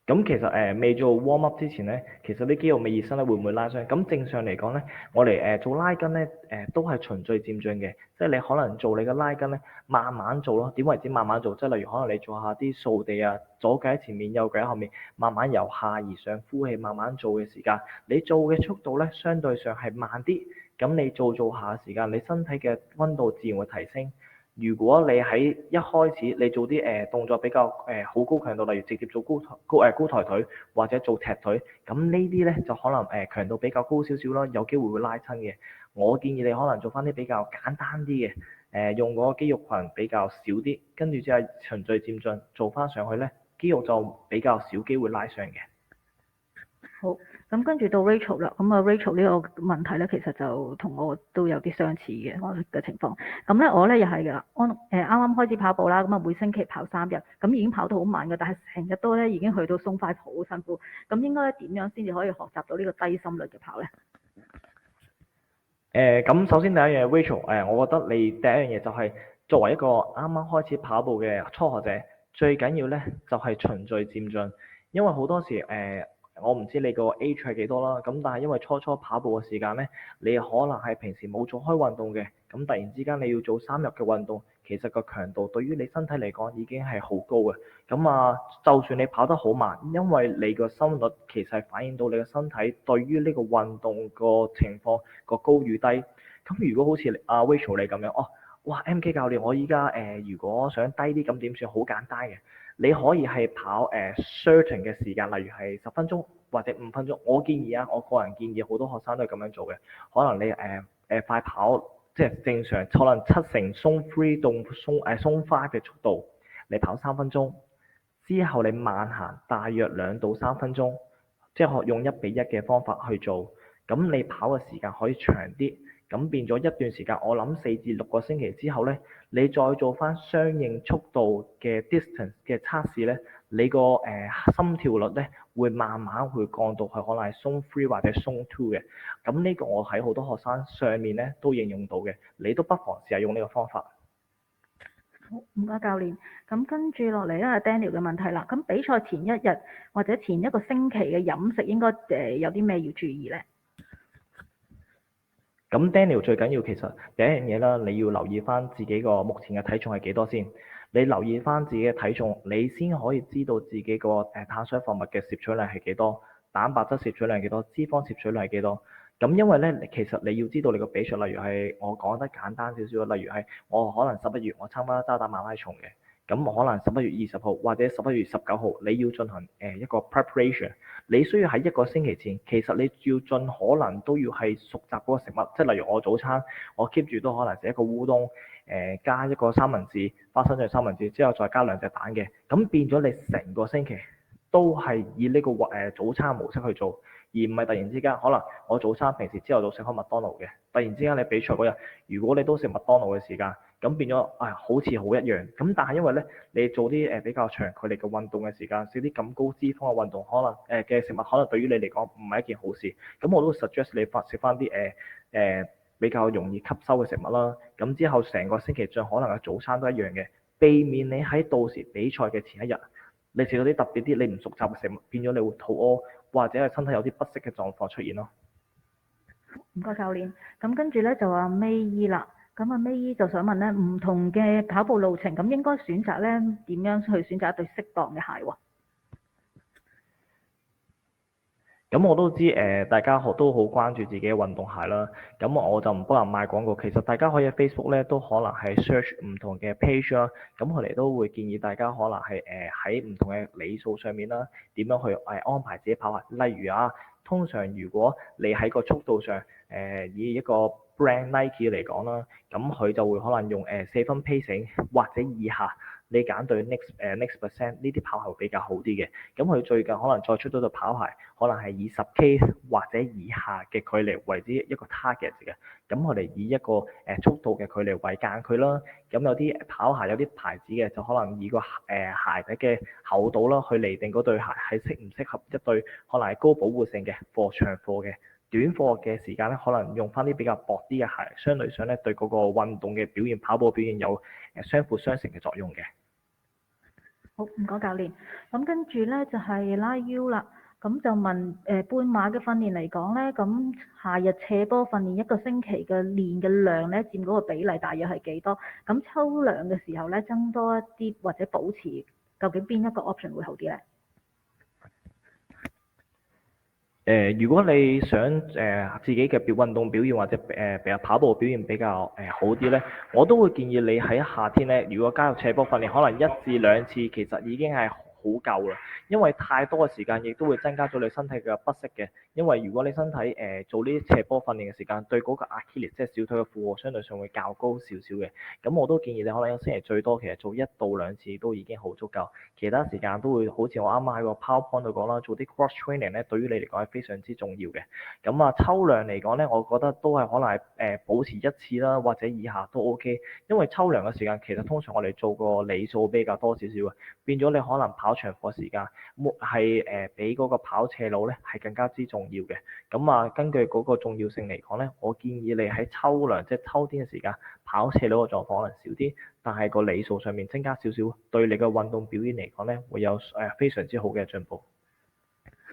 咁其實未做 warm up 之前咧，其實啲肌肉未熱身咧，會唔會拉傷？咁正常嚟講咧，我哋做拉筋咧都係循序漸進嘅，即係你可能做你嘅拉筋咧，慢慢做咯。點為之慢慢做？即係例如可能你做下啲掃地啊，左腳喺前面，右腳喺後面，慢慢由下而上呼氣，慢慢做嘅時間，你做嘅速度咧相對上係慢啲。咁你做下嘅時間，你身體嘅溫度自然會提升。如果你喺一開始你做啲動作比較好高強度，例如直接做高抬腿或者做踢腿，咁呢啲咧就可能強度比較高少少啦，有機會會拉親嘅。我建議你可能做翻啲比較簡單啲嘅，用嗰個肌肉群比較少啲，跟住之後循序漸進做翻上去咧，肌肉就比較少機會拉傷嘅。好，咁跟住到 Rachel 啦，咁啊 Rachel 呢個問題咧，其實就同我都有啲相似嘅我嘅情況。咁咧我咧又係㗎啦，啱啱開始跑步啦，咁啊每星期跑3日，咁已經跑到好慢嘅，但係成日都咧已經去到鬆快好辛苦。咁應該點樣先至可以學習到呢個低心率嘅跑咧？咁首先第一樣嘢 Rachel，我覺得你第一樣嘢就係作為一個啱啱開始跑步嘅初學者，最緊要咧就係循序漸進，因為好多時我唔知你個 age 係幾多啦，咁但係因為初跑步嘅時間咧，你可能係平時冇做開運動嘅，咁突然之間你要做3日嘅運動，其實個強度對於你身體嚟講已經係好高嘅。咁啊，就算你跑得好慢，因為你個心率其實係反映到你個身體對於呢個運動個情況個高與低。咁如果好似阿 Rachel 你咁樣，哇 MK 教練，我依家如果想低啲咁點算？好簡單嘅。你可以係跑certain 嘅時間，例如係10分鐘或者5分鐘。我建議啊，我個人建議好多學生都係咁樣做嘅。可能你快跑，即係正常，可能7成鬆3到鬆5嘅速度，你跑3分鐘，之後你慢行大約2到3分鐘，即係用1比1嘅方法去做。咁你跑嘅時間可以長啲，咁變咗一段時間，我諗4至6個星期之後咧，你再做翻相應速度嘅 distance 嘅測試咧，你個心跳率咧會慢慢會降到去可能係鬆3或者鬆2嘅。咁呢個我喺好多學生上面咧都應用到嘅，你都不妨試下用呢個方法。好，唔該教練。咁跟住落嚟咧係 Daniel 嘅問題啦。咁比賽前一日或者前一個星期嘅飲食應該有啲咩要注意咧？咁 Daniel 最緊要其實第一樣嘢啦，你要留意翻自己個目前嘅體重係幾多先。你留意翻自己嘅體重，你先可以知道自己個碳水化合物嘅攝取量係幾多，蛋白質攝取量係幾多，脂肪攝取量係幾多。咁因為咧，其實你要知道你個比賽，例如係我講得簡單少少，例如係我可能11月我參加渣打馬拉松嘅。咁可能11月20號或者11月19號，你要進行一個 preparation， 你需要喺1個星期前，其實你要盡可能都要係熟習嗰個食物，即係例如我早餐，我 keep 住都可能食一個烏冬，加一個三文治，花生醬三文治，之後再加2隻蛋嘅，咁變咗你成個星期都係以呢個早餐模式去做，而唔係突然之間可能我早餐平時朝頭早食開麥當勞嘅，突然之間你比賽嗰日，如果你都食麥當勞嘅時間，咁變咗好似好一樣。咁但係因為咧，你做啲比較長距離嘅運動嘅時間，食啲咁高脂肪嘅運動，可能嘅食物，可能對於你嚟講唔係一件好事。咁我都會 suggest 你食翻啲比較容易吸收嘅食物啦。咁之後成個星期最可能嘅早餐都一樣嘅，避免你喺到時比賽嘅前一日，你食到啲特別啲你唔熟習嘅食物，變咗你會肚屙，或者係身體有啲不適嘅狀況出現咯。唔該教練。咁跟住咧就話 May 姨啦。咁啊 May 姨就想問咧，唔同嘅跑步路程，咁應該選擇咧點樣去選擇一對適當嘅鞋喎？咁我都知大家都好關注自己嘅運動鞋啦。咁我就唔幫人賣廣告。其實大家可以喺 Facebook 咧都可能係 search 唔同嘅 page 啦。咁佢哋都會建議大家可能係喺唔同嘅里數上面啦，點樣去安排自己跑鞋。例如通常如果你喺個速度上以一個 brand Nike 嚟講啦，咁佢就會可能用4分 pacing 或者以下。你揀對 Next Percent 呢啲跑鞋會比較好啲嘅。咁佢最近可能再出到對跑鞋，可能係以10K 或者以下嘅距離為之一個 target 嘅。咁我哋以一個速度嘅距離為間距啦。咁有啲跑鞋有啲牌子嘅就可能以個鞋底嘅厚度啦去釐定嗰對鞋係適唔適合一對可能係高保護性嘅課長課嘅。短課嘅時間咧，可能用翻啲比較薄啲嘅鞋，相對上咧對嗰個運動嘅表現、跑步表現有相輔相成嘅作用嘅。好，唔該教練。咁跟住咧就係拉 U 啦。咁就問半馬嘅訓練嚟講咧，咁夏日斜坡訓練一個星期嘅練嘅量咧，佔嗰個比例大約係幾多？咁秋涼嘅時候咧，增多一啲或者保持，究竟邊一個 option 會好啲咧？如果你想自己嘅運動表現或者跑步表現比較好啲咧，我都會建議你喺夏天咧，如果加入斜坡訓練，可能1至2次其實已經係好夠啦。因為太多嘅時間亦都會增加咗你身體嘅不適嘅。因為如果你身體做呢啲斜坡訓練嘅時間，對嗰個 Achilles 即係小腿嘅負荷相對上會較高少少嘅。咁我都建議你可能一個星期最多其實做1到2次都已經好足夠。其他時間都會好似我啱啱喺個 PowerPoint 度講啦，做啲 cross training 咧，對於你嚟講係非常之重要嘅。咁秋涼嚟講咧，我覺得都係可能係保持1次啦，或者以下都 OK。因為秋涼嘅時間其實通常我哋做個里數比較多少少嘅，變咗你可能跑長課時間係比嗰個跑斜路咧係更加之重要嘅。咁根據嗰個重要性嚟講咧，我建議你喺秋涼即係秋天嘅時間跑斜路嘅狀況可能少啲，但係個里數上面增加少少，對你嘅運動表現嚟講咧會有非常之好嘅進步。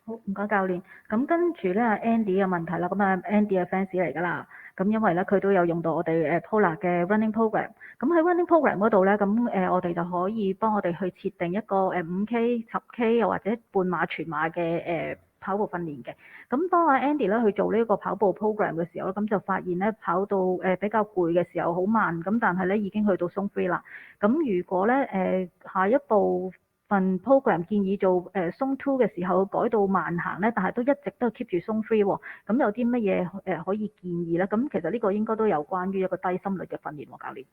好，唔該教練。咁跟住咧，Andy 嘅問題啦。咁Andy 係 fans 嚟㗎啦。咁因為咧，佢都有用到我哋Polar 嘅 running program。咁喺 running program 嗰度咧，咁我哋就可以幫我哋去設定一個5K、10K 又或者半馬、全馬嘅跑步訓練嘅。咁當Andy 咧去做呢個跑步 program 嘅時候咧，咁就發現咧跑到比較攰嘅時候好慢，咁但係咧已經去到鬆 free 啦。咁如果咧下一步份 program 建議做鬆 two 嘅時候改到慢行咧，但係都一直都係 keep 住鬆 free 喎。咁有啲乜嘢可以建議咧？咁其實呢個應該都有關於一個低心率嘅訓練喎，教練。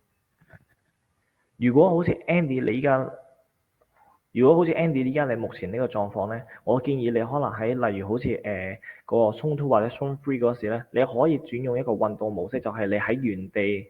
如果好似 Andy 你依家你目前呢個狀況咧，我建議你可能喺例如好似個鬆 two 或者鬆 three 嗰時咧，你可以轉用一個運動模式，就係你喺原地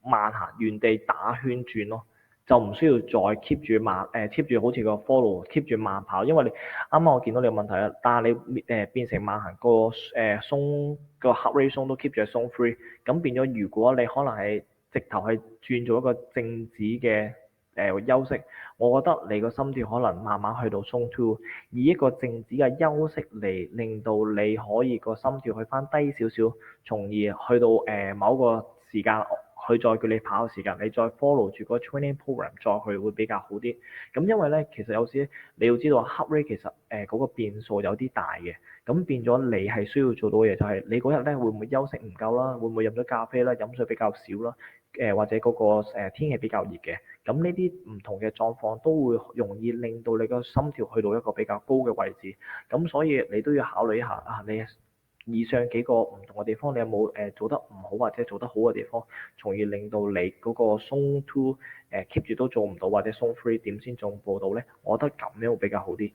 慢行、原地打圈轉咯。就唔需要再 keep 住慢keep 住好似個 follow keep 住慢跑，因為你啱啱我見到你個問題啦，但係你變成慢行個鬆個 heart rate 鬆都 keep 住係鬆 free，咁變咗如果你可能係直頭係轉做一個靜止嘅休息，我覺得你個心跳可能慢慢去到鬆 two，以一個靜止嘅休息嚟令到你可以個心跳去翻低少少，從而去到某個時間。佢再叫你跑嘅時間，你再 follow 住個 training program 再去會比較好啲。咁因為咧，其實有時你要知道 heart rate 其實嗰個變數有啲大嘅。咁變咗你係需要做到嘅嘢就係你嗰日咧會唔會休息唔夠啦？會唔會飲咗咖啡啦？飲水比較少啦？或者嗰個天氣比較熱嘅。咁呢啲唔同嘅狀況都會容易令到你個心跳去到一個比較高嘅位置。咁所以你都要考慮一下你以上幾個唔同嘅地方，你有冇做得唔好或者做得好嘅地方，從而令到你嗰個鬆 two keep 住都做唔到，或者鬆 three 點先進步到咧？我覺得咁樣會比較好啲。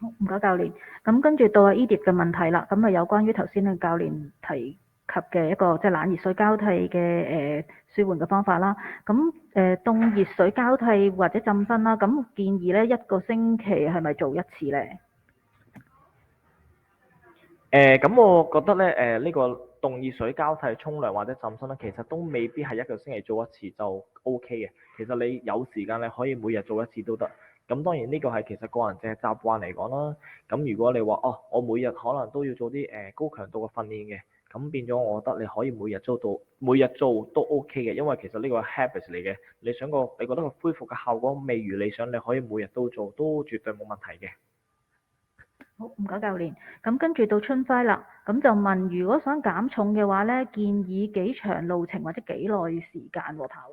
好，唔該教練。咁跟住到阿 Edith 嘅問題啦，咁啊有關於頭先嘅教練提及嘅一個即係冷熱水交替嘅舒緩嘅方法啦。咁凍熱水交替或者浸身啦，咁建議咧一個星期係咪做一次咧？咁我覺得咧，呢個凍熱水交替沖涼或者浸身咧，其實都未必係一個星期做一次就 OK 嘅。其實你有時間你可以每日做一次都得。咁當然呢個係其實個人嘅習慣嚟講啦。咁如果你話哦，我每日可能都要做啲高強度嘅訓練嘅，咁變咗我覺得你可以每日做都 OK 嘅，因為其實呢個係 habit 嚟嘅。你覺得個恢復嘅效果未如理想，你可以每日都做，都絕對冇問題嘅。好，唔該教練。咁跟住到春輝啦，咁就問如果想減重嘅話咧，建議幾長路程或者幾耐時間喎跑？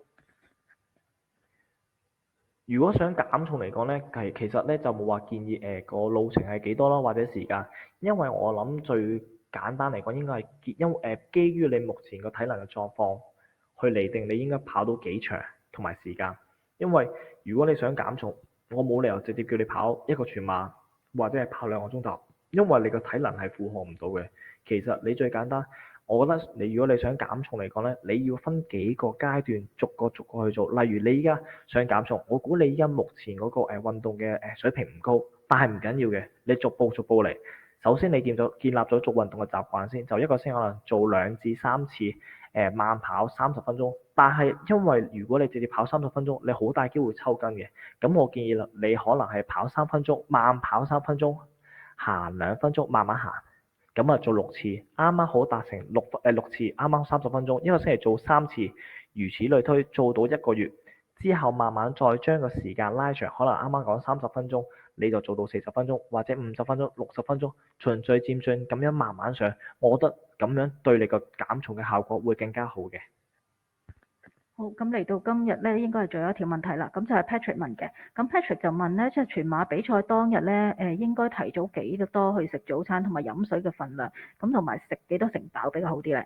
如果想減重嚟講咧，其實咧就冇話建議個路程係幾多啦，或者時間，因為我諗最簡單嚟講應該係基於你目前個體能嘅狀況去釐定你應該跑到幾長同埋時間。因為如果你想減重，我冇理由直接叫你跑一個全馬或者係跑2個鐘頭，因為你個體能係負荷唔到嘅。其實你最簡單，我覺得如果你想減重嚟講咧，你要分幾個階段，逐個去做。例如你依家想減重，我估你依家目前嗰個運動嘅水平唔高，但係唔緊要嘅，你逐步嚟。首先你建立咗做運動嘅習慣先，就一個星期可能做2至3次慢跑30分鐘。但係因為如果你直接跑30分鐘，你好大機會抽筋嘅。咁我建議啦，你可能係跑3分鐘，慢跑3分鐘，行2分鐘，慢慢行。咁啊做6次，啱啱好達成6次，啱啱30分鐘，一個星期做3次，如此類推，做到1個月之後，慢慢再將個時間拉長，可能啱啱講30分鐘，你就做到40分鐘，或者50分鐘、60分鐘，循序漸進咁樣慢慢上，我覺得咁樣對你個減重嘅效果會更加好嘅。好，咁嚟到今日咧，應該係最後一條問題啦。咁就係 Patrick 問嘅。咁 Patrick 就問咧，即係全馬比賽當日咧，應該提早幾多去食早餐同埋飲水嘅份量，咁同埋食幾多成飽比較好啲咧？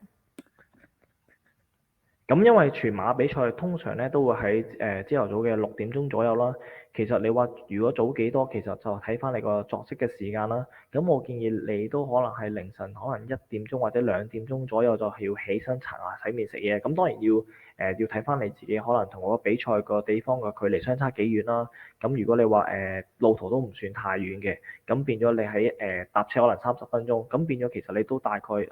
咁因為全馬比賽通常咧都會喺朝頭早嘅6點鐘左右啦。其實你話如果早幾多，其實就睇翻你個作息嘅時間啦。咁我建議你都可能係凌晨可能1點鐘或者2點鐘左右就係要起身刷牙洗面食嘢。咁當然要睇翻你自己可能同嗰個比賽個地方嘅距離相差幾遠啦。咁如果你話路途都唔算太遠嘅，咁變咗你喺搭車可能30分鐘，咁變咗其實你都大概可能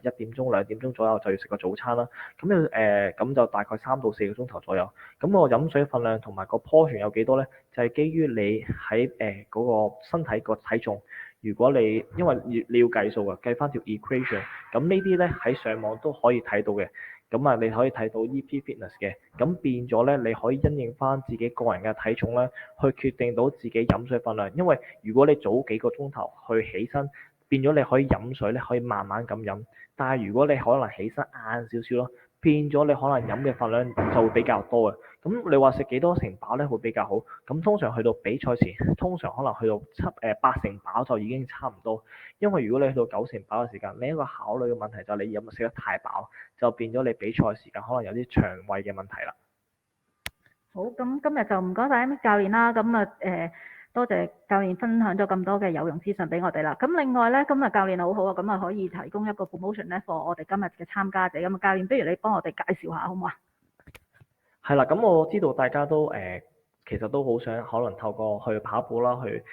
1點鐘2點鐘左右就要食個早餐啦。咁就大概3到4個鐘頭左右。咁個飲水分量同埋個 portion 有幾多咧？就係基於你喺嗰個身體個體重。如果你因為你要計數㗎，計翻條 equation，咁呢啲咧喺上網都可以睇到嘅。咁啊，你可以睇到 EP Fitness 嘅，咁變咗咧，你可以因應翻自己個人嘅體重咧，去決定到自己飲水分量。因為如果你早幾個鐘頭去起身，變咗你可以飲水咧，可以慢慢咁飲。但係如果你可能起身晏少少咯，變咗你可能飲嘅份量就會比較多嘅。咁你話食幾多成飽咧會比較好？咁通常去到比賽前，通常可能去到8成飽就已經差唔多。因為如果你去到9成飽嘅時間，另一個考慮嘅問題就係你有冇食得太飽，就變咗你比賽時間可能有啲腸胃嘅問題啦。好，咁今日就唔該晒教練啦。咁啊多謝教練分享咗咁多嘅有用資訊俾我哋啦。咁另外咧，今日教練好好啊，咁啊可以提供一個 promotion 咧，for 我哋今日嘅參加者。咁啊，教練不如你幫我哋介紹下好唔好啊？係啦，咁我知道大家都其實都好想可能透過去跑步啦，去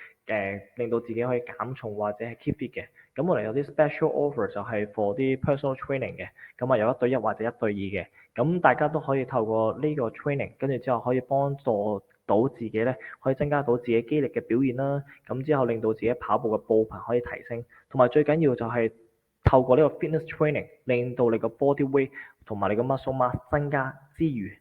令到自己可以減重或者係 keep fit 嘅。咁我哋有啲 special offer 就係 for 啲 personal training 嘅，咁啊有1對1或者1對2嘅。咁大家都可以透過呢個 training，跟住之後可以幫助到自己咧，可以增加到自己肌力嘅表現啦。咁之後令到自己跑步嘅步頻可以提升，同埋最緊要就係透過呢個 fitness training，令到你個 body weight 同埋你個 muscle mass 增加之餘，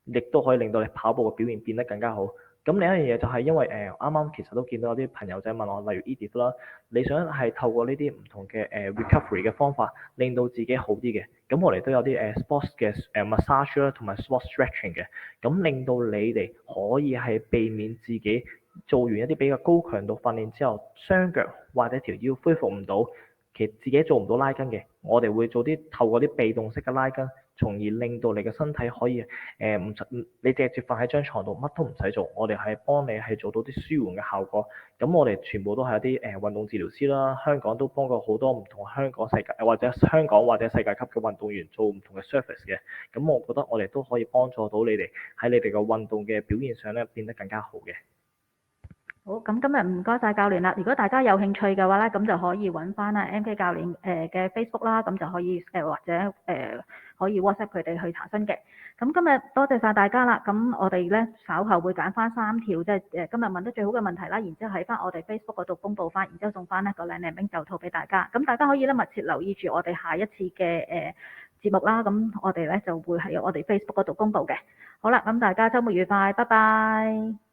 亦都可以令到你跑步嘅表現變得更加好。咁另一樣嘢就係因為啱啱其實都見到有啲朋友仔問我，例如 Edith 啦，你想係透過呢啲唔同嘅recovery 嘅方法，令到自己好啲嘅。咁我哋都有啲sports 嘅massage 啦，同埋 sports stretching 嘅，咁令到你哋可以係避免自己做完一啲比較高強度訓練之後，雙腳或者條腰恢復唔到，其實自己做唔到拉筋嘅，我哋會做啲透過啲被動式嘅拉筋。從而令到你嘅身體可以唔使你直接瞓喺張床度，乜都唔使做，我哋係幫你係做到啲舒緩嘅效果。咁我哋全部都係一啲運動治療師啦，香港都幫過好多唔同香港世界或者世界級嘅運動員做唔同嘅 service 嘅。咁我覺得我哋都可以幫助到你哋喺你哋嘅運動嘅表現上咧變得更加好嘅。好，咁今日唔該晒教練啦。如果大家有興趣嘅話咧，咁就可以揾翻MK 教練嘅 Facebook 啦，咁就可以或者可以 WhatsApp 佢哋去查詢嘅。咁今日多謝晒大家啦。咁我哋咧稍後會揀翻3條即係今日問得最好嘅問題啦，然之後喺翻我哋 Facebook 嗰度公佈翻，然之後送翻呢個靚靚冰袖套俾大家。咁大家可以咧密切留意住我哋下一次嘅節目啦。咁我哋咧就會喺我哋 Facebook 嗰度公佈嘅。好啦，咁大家週末愉快，拜拜。